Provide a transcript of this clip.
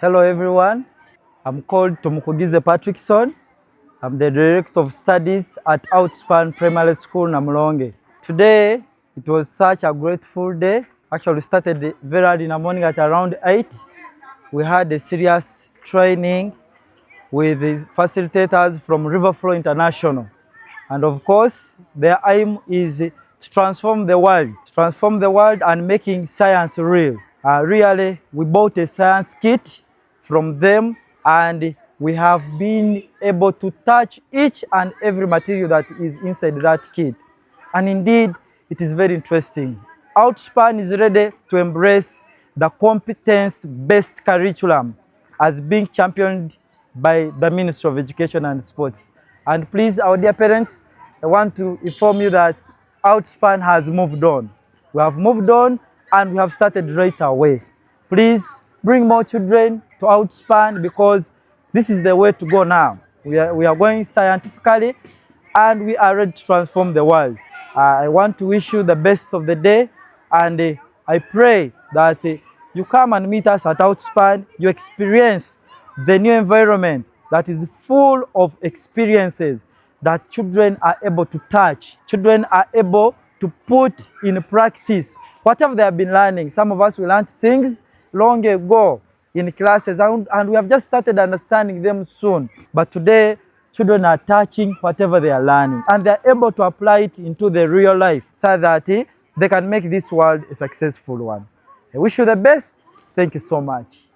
Hello everyone, I'm called Patrickson. I'm the Director of Studies at Outspan Primary School, Namulonge. Today, it was such a grateful day. Actually, we started very early in the morning at around 8. We had a serious training with the facilitators from Riverflow International. And of course, their aim is to transform the world and making science real. Really, we bought a science kit from them, and we have been able to touch each and every material that is inside that kit. And indeed, it is very interesting. Outspan is ready to embrace the competence-based curriculum as being championed by the Ministry of Education and Sports. And please, our dear parents, I want to inform you that Outspan has moved on. We have moved on and we have started right away. Please bring more children to Outspan because this is the way to go now. We are going scientifically and we are ready to transform the world. I want to wish you the best of the day, and I pray that you come and meet us at Outspan, you experience the new environment that is full of experiences that children are able to touch. Children are able to put in practice whatever they have been learning. Some of us will learn things long ago in classes, and we have just started understanding them soon. But today, children are touching whatever they are learning, and they are able to apply it into the real life so that they can make this world a successful one. I wish you the best. Thank you so much.